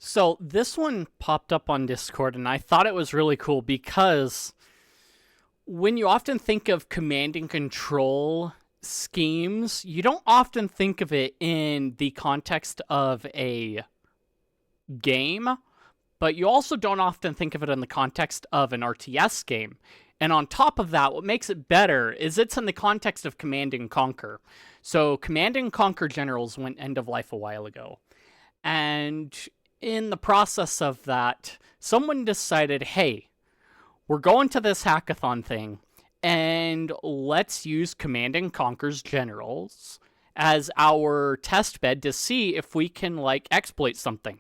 So this one popped up on Discord, and I thought it was really cool because when you often think of command and control schemes, you don't often think of it in the context of a game, but you also don't often think of it in the context of an RTS game. And on top of that, what makes it better is it's in the context of Command and Conquer. So Command and Conquer Generals went end of life a while ago. And in the process of that, someone decided, hey, we're going to this hackathon thing, and let's use Command and Conquer's Generals as our test bed to see if we can, exploit something.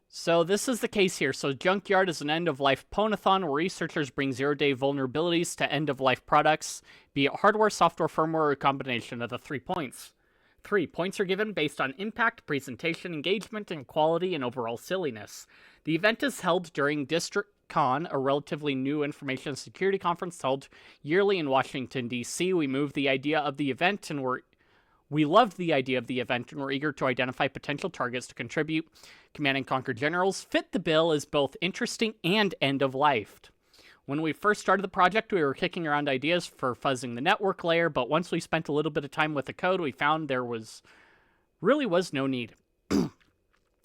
So this is the case here. So Junkyard is an end-of-life ponathon where researchers bring zero-day vulnerabilities to end-of-life products, be it hardware, software, firmware, or a combination of the 3 points. 3 points are given based on impact, presentation, engagement, and quality, and overall silliness. The event is held during DistrictCon, a relatively new information security conference held yearly in Washington, D.C. We loved the idea of the event, and we're eager to identify potential targets to contribute. Command & Conquer Generals fit the bill as both interesting and end-of-life. When we first started the project, we were kicking around ideas for fuzzing the network layer, but once we spent a little bit of time with the code, we found there really was no need.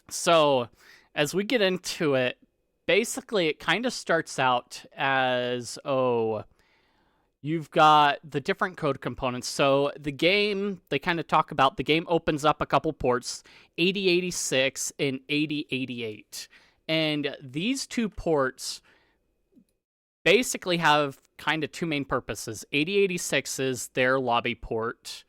So, as we get into it, basically it kind of starts out as, you've got the different code components. So the game, they kind of talk about, the game opens up a couple ports, 8086 and 8088. And these two ports basically have kind of two main purposes. 8086 is their lobby port,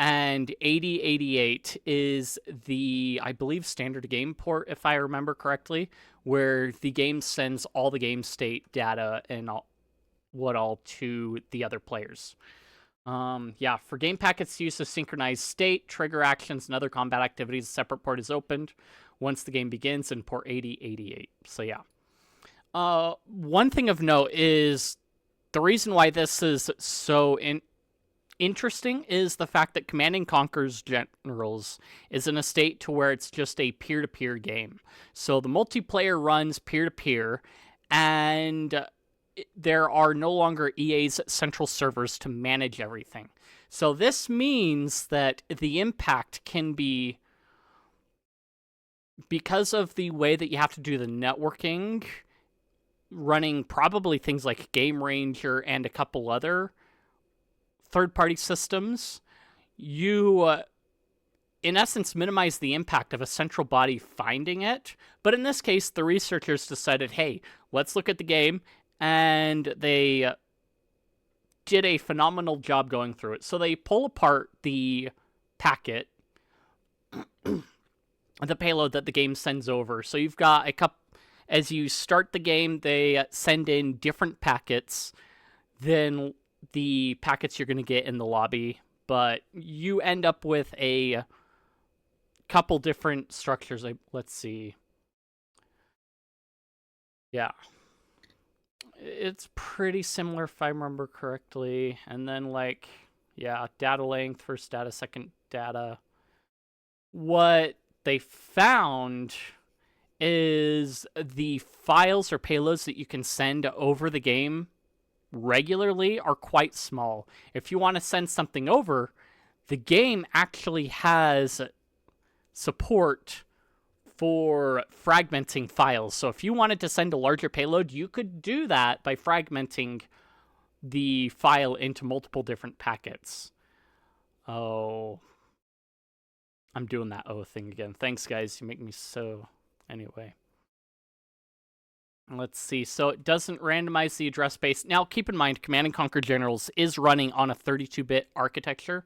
and 8088 is the, I believe, standard game port, if I remember correctly, where the game sends all the game state data and all to the other players. For game packets use of synchronized state, trigger actions, and other combat activities, a separate port is opened once the game begins in port 8088. So yeah. One thing of note is the reason why this is so interesting is the fact that Command & Conquer's Generals is in a state to where it's just a peer-to-peer game. So the multiplayer runs peer-to-peer, and there are no longer EA's central servers to manage everything. So this means that the impact can be, because of the way that you have to do the networking, running probably things like Game Ranger and a couple other third-party systems, you, in essence, minimize the impact of a central body finding it. But in this case, the researchers decided, hey, let's look at the game, and they did a phenomenal job going through it. So they pull apart the packet, the payload that the game sends over. So you've got a couple. As you start the game, they send in different packets than the packets you're going to get in the lobby, but you end up with a couple different structures. Let's see. Yeah. It's pretty similar if I remember correctly. And then, data length, first data, second data. What they found is the files or payloads that you can send over the game regularly are quite small. If you want to send something over, the game actually has support for fragmenting files. So if you wanted to send a larger payload, you could do that by fragmenting the file into multiple different packets. Oh, I'm doing that thing again. Thanks, guys. You make me so... Anyway, let's see. So it doesn't randomize the address space. Now, keep in mind, Command & Conquer Generals is running on a 32-bit architecture.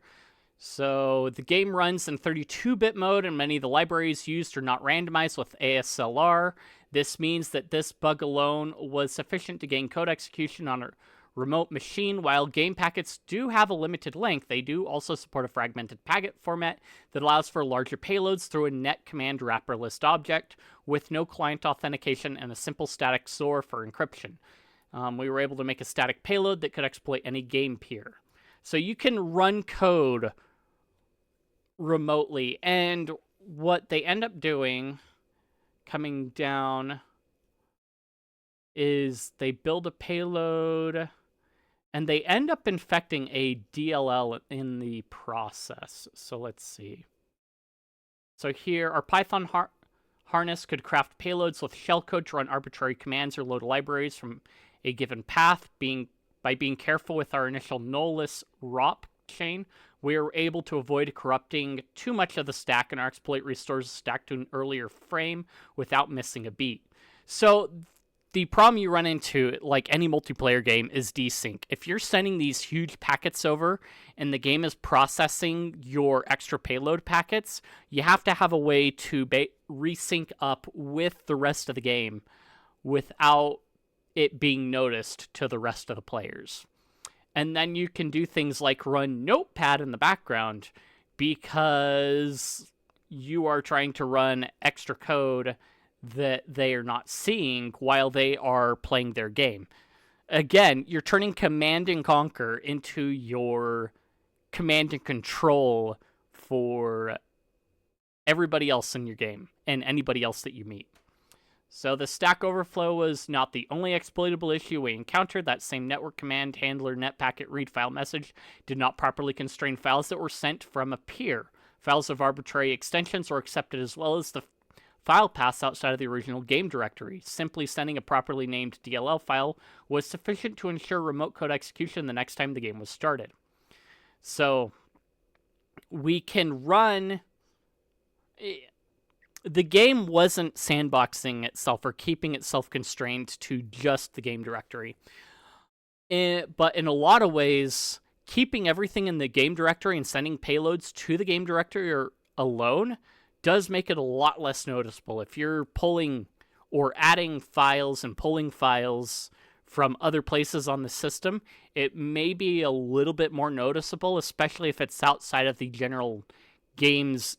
So the game runs in 32-bit mode, and many of the libraries used are not randomized with ASLR. This means that this bug alone was sufficient to gain code execution on a remote machine. While game packets do have a limited length, they do also support a fragmented packet format that allows for larger payloads through a net command wrapper list object with no client authentication and a simple static XOR for encryption. We were able to make a static payload that could exploit any game peer. So you can run code remotely, and what they end up doing coming down is they build a payload, and they end up infecting a DLL in the process. So let's see. So here, our Python harness could craft payloads with shellcode to run arbitrary commands or load libraries from a given path. By being careful with our initial null-less ROP chain, we are able to avoid corrupting too much of the stack, and our exploit restores the stack to an earlier frame without missing a beat. So the problem you run into, like any multiplayer game, is desync. If you're sending these huge packets over and the game is processing your extra payload packets, you have to have a way to resync up with the rest of the game without it being noticed to the rest of the players. And then you can do things like run Notepad in the background because you are trying to run extra code that they are not seeing while they are playing their game. Again, you're turning Command and Conquer into your command and control for everybody else in your game and anybody else that you meet. So the stack overflow was not the only exploitable issue we encountered. That same network command handler net packet read file message did not properly constrain files that were sent from a peer. Files of arbitrary extensions were accepted as well as the file paths outside of the original game directory. Simply sending a properly named DLL file was sufficient to ensure remote code execution the next time the game was started. So we can run... The game wasn't sandboxing itself or keeping itself constrained to just the game directory. But in a lot of ways, keeping everything in the game directory and sending payloads to the game directory alone does make it a lot less noticeable. If you're pulling or adding files and pulling files from other places on the system, it may be a little bit more noticeable, especially if it's outside of the general game's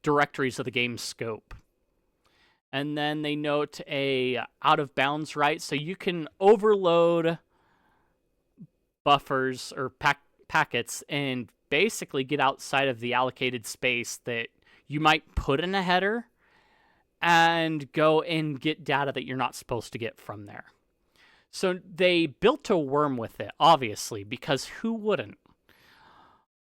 directories of the game scope. And then they note a out of bounds write, so you can overload buffers or packets and basically get outside of the allocated space that you might put in a header and go and get data that you're not supposed to get from there. So they built a worm with it, obviously, because who wouldn't?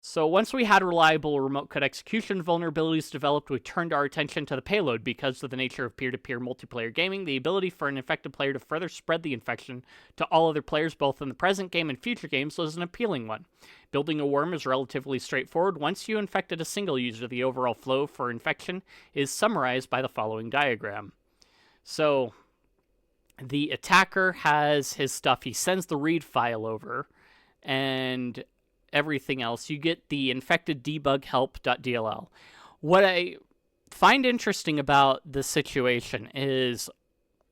So once we had reliable remote code execution vulnerabilities developed, we turned our attention to the payload. Because of the nature of peer-to-peer multiplayer gaming, the ability for an infected player to further spread the infection to all other players, both in the present game and future games, was an appealing one. Building a worm is relatively straightforward. Once you infected a single user, the overall flow for infection is summarized by the following diagram. So the attacker has his stuff. He sends the read file over, and everything else, you get the infected debug help.dll. What I find interesting about the situation is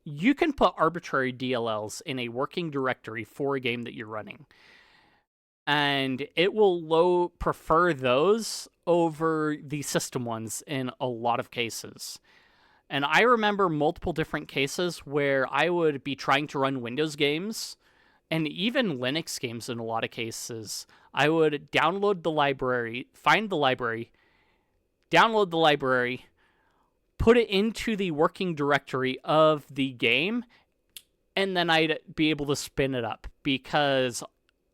you can put arbitrary DLLs in a working directory for a game that you're running, and it will prefer those over the system ones in a lot of cases. And I remember multiple different cases where I would be trying to run Windows games and even Linux games in a lot of cases. I would download the library, find the library, download the library, put it into the working directory of the game, and then I'd be able to spin it up. Because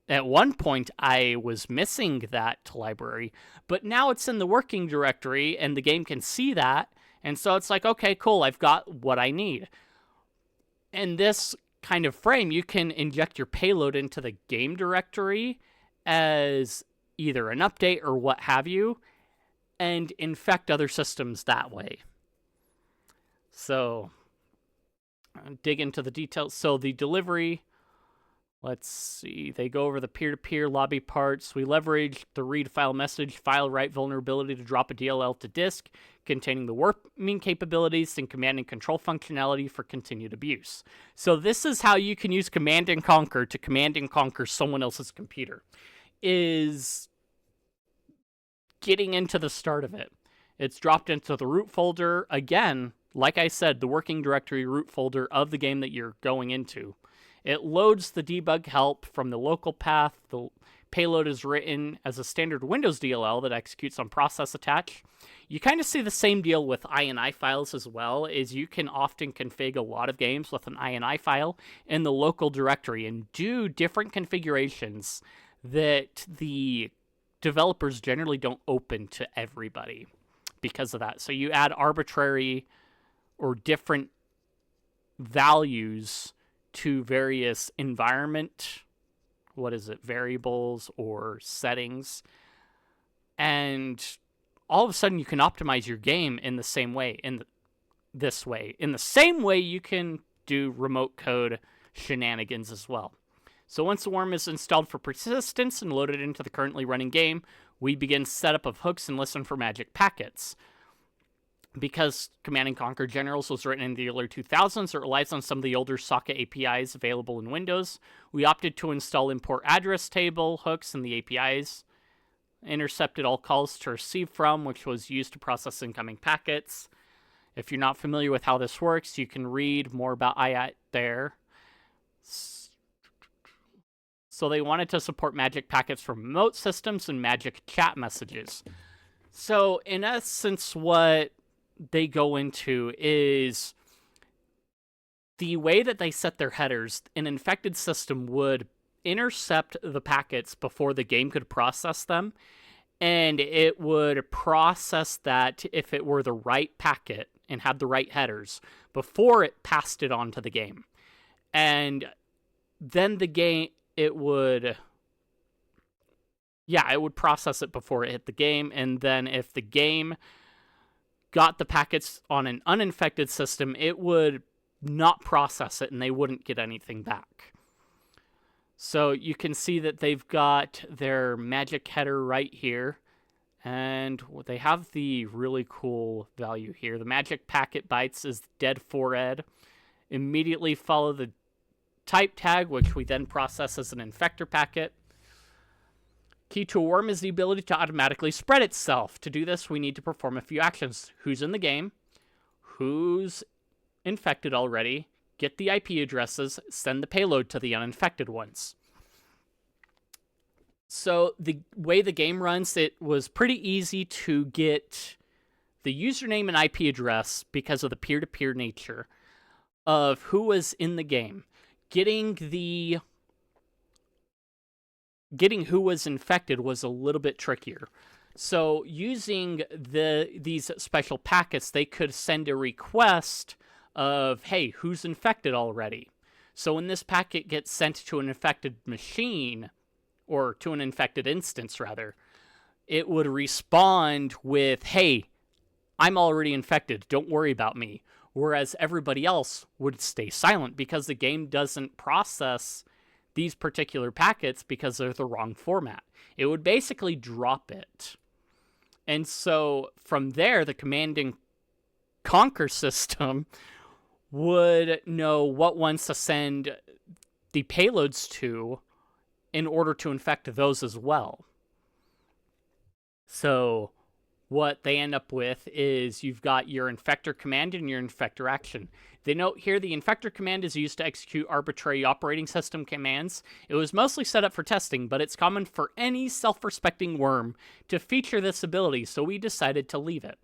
at one point I was missing that library, but now it's in the working directory and the game can see that. And so it's like, okay, cool, I've got what I need. In this kind of frame, you can inject your payload into the game directory as either an update or what have you, and infect other systems that way. So, dig into the details. So the delivery, let's see, they go over the peer-to-peer lobby parts. We leverage the read file message file write vulnerability to drop a DLL to disk containing the warping capabilities and command and control functionality for continued abuse. So this is how you can use command and conquer to command and conquer someone else's computer, is getting into the start of it. It's dropped into the root folder. Again, like I said, the working directory root folder of the game that you're going into. It loads the debug help from the local path. The payload is written as a standard Windows DLL that executes on process attach. You kind of see the same deal with INI files as well, is you can often configure a lot of games with an INI file in the local directory and do different configurations that the developers generally don't open to everybody because of that. So you add arbitrary or different values to various environment, variables or settings, and all of a sudden you can optimize your game in the same way, in the same way you can do remote code shenanigans as well. So once the worm is installed for persistence and loaded into the currently running game, we begin setup of hooks and listen for magic packets. Because Command & Conquer Generals was written in the early 2000s, it relies on some of the older socket APIs available in Windows. We opted to install import address table hooks in the APIs, intercepted all calls to receive from, which was used to process incoming packets. If you're not familiar with how this works, you can read more about IAT there. So they wanted to support magic packets from remote systems and magic chat messages. So in essence, what they go into is the way that they set their headers. An infected system would intercept the packets before the game could process them, and it would process that if it were the right packet and had the right headers before it passed it on to the game. And then it would process it before it hit the game, and then if the game got the packets on an uninfected system, it would not process it and they wouldn't get anything back. So you can see that they've got their magic header right here, and they have the really cool value here. The magic packet bytes is dead fored. Immediately follow the type tag, which we then process as an infector packet. Key to a worm is the ability to automatically spread itself. To do this, we need to perform a few actions. Who's in the game? Who's infected already? Get the IP addresses, send the payload to the uninfected ones. So the way the game runs, it was pretty easy to get the username and IP address because of the peer-to-peer nature of who was in the game. Getting who was infected was a little bit trickier. So using these special packets, they could send a request of, hey, who's infected already? So when this packet gets sent to an infected machine, or to an infected instance rather, it would respond with, hey, I'm already infected, don't worry about me. Whereas everybody else would stay silent because the game doesn't process these particular packets because they're the wrong format. It would basically drop it. And so from there, the Command & Conquer system would know what ones to send the payloads to in order to infect those as well. So what they end up with is you've got your infector command and your infector action. They note here the infector command is used to execute arbitrary operating system commands. It was mostly set up for testing, but it's common for any self-respecting worm to feature this ability, so we decided to leave it.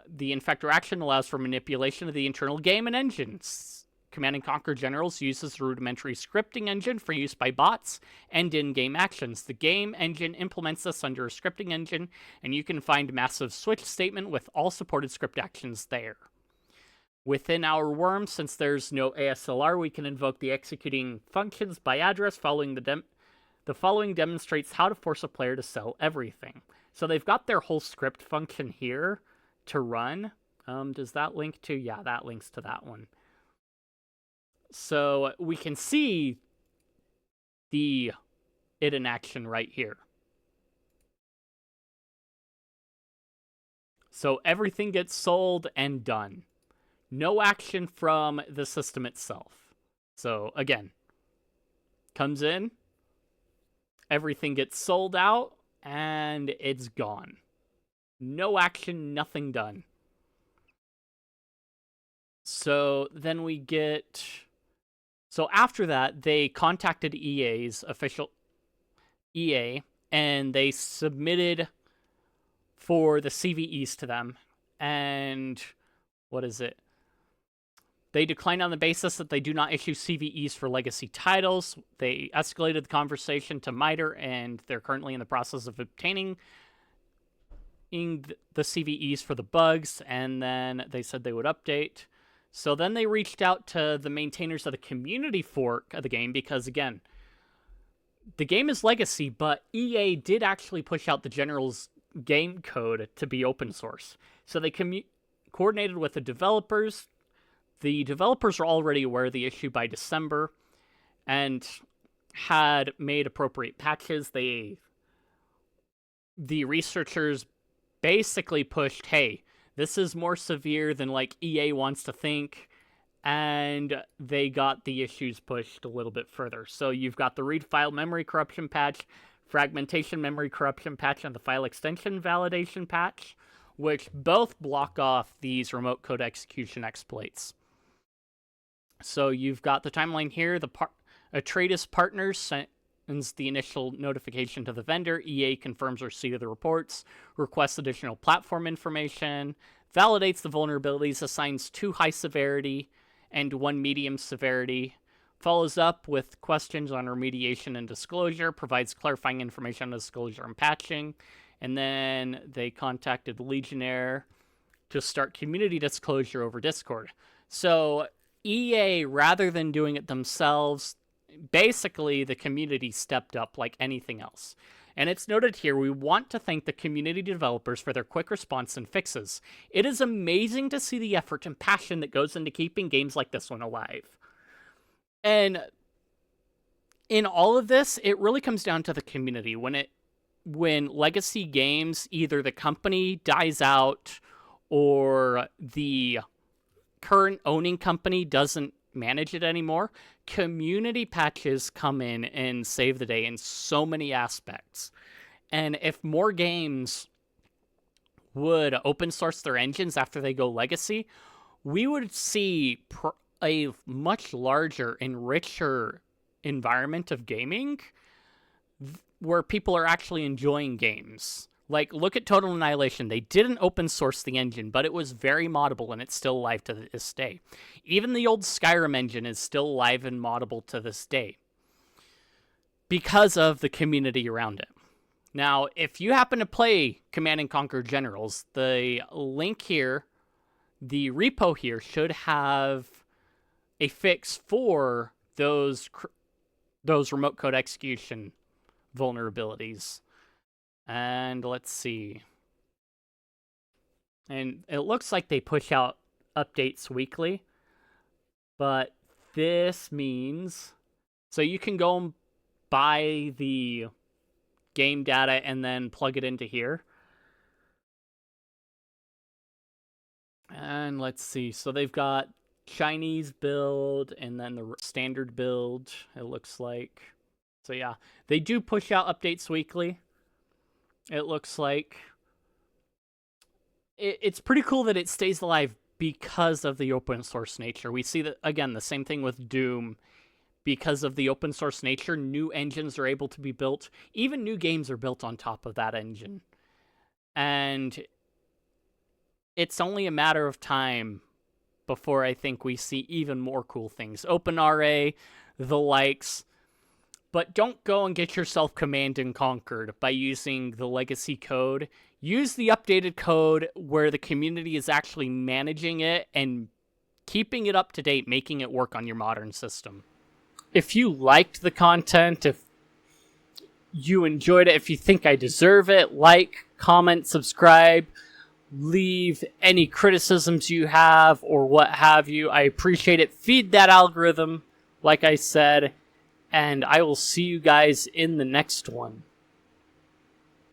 The infector action allows for manipulation of the internal game and engines. Command & Conquer Generals uses a rudimentary scripting engine for use by bots and in-game actions. The game engine implements this under a scripting engine, and you can find massive switch statement with all supported script actions there. Within our worm, since there's no ASLR, we can invoke the executing functions by address. The following demonstrates how to force a player to sell everything. So they've got their whole script function here to run. Does that link to? Yeah, that links to that one. So we can see it in action right here. So everything gets sold and done. No action from the system itself. So again, comes in, everything gets sold out, and it's gone. No action, nothing done. So then we get... So after that, they contacted EA, and they submitted for the CVEs to them. And what is it? They declined on the basis that they do not issue CVEs for legacy titles. They escalated the conversation to MITRE, and they're currently in the process of obtaining the CVEs for the bugs, and then they said they would update. So then they reached out to the maintainers of the community fork of the game, because again, the game is legacy, but EA did actually push out the general's game code to be open source. So they coordinated with the developers. The developers were already aware of the issue by December and had made appropriate patches. The researchers basically pushed, hey, this is more severe than like EA wants to think, and they got the issues pushed a little bit further. So you've got the read file memory corruption patch, fragmentation memory corruption patch, and the file extension validation patch, which both block off these remote code execution exploits. So you've got the timeline here. The Atredis Partners sends the initial notification to the vendor. EA confirms receipt of the reports, requests additional platform information, validates the vulnerabilities, assigns 2 high severity and 1 medium severity, follows up with questions on remediation and disclosure, provides clarifying information on disclosure and patching, and then they contacted Legionnaire to start community disclosure over Discord. So EA, rather than doing it themselves, basically the community stepped up like anything else. And it's noted here, we want to thank the community developers for their quick response and fixes. It is amazing to see the effort and passion that goes into keeping games like this one alive. And in all of this, it really comes down to the community. When legacy games, either the company dies out or the current owning company doesn't manage it anymore, community patches come in and save the day in so many aspects. And if more games would open source their engines after they go legacy, we would see a much larger and richer environment of gaming where people are actually enjoying games. Like, look at Total Annihilation. They didn't open source the engine, but it was very moddable, and it's still alive to this day. Even the old Skyrim engine is still alive and moddable to this day because of the community around it. Now, if you happen to play Command & Conquer Generals, the link here, the repo here, should have a fix for those remote code execution vulnerabilities. And let's see. And it looks like they push out updates weekly. But this means... So you can go and buy the game data and then plug it into here. And let's see. So they've got Chinese build and then the standard build, it looks like. So yeah, they do push out updates weekly. It looks like it's pretty cool that it stays alive because of the open source nature. We see that, again, the same thing with Doom. Because of the open source nature, new engines are able to be built. Even new games are built on top of that engine. And it's only a matter of time before I think we see even more cool things. OpenRA, the likes. But don't go and get yourself Command & Conquered by using the legacy code. Use the updated code where the community is actually managing it and keeping it up to date, making it work on your modern system. If you liked the content, if you enjoyed it, if you think I deserve it, like, comment, subscribe, leave any criticisms you have or what have you. I appreciate it. Feed that algorithm, like I said. And I will see you guys in the next one.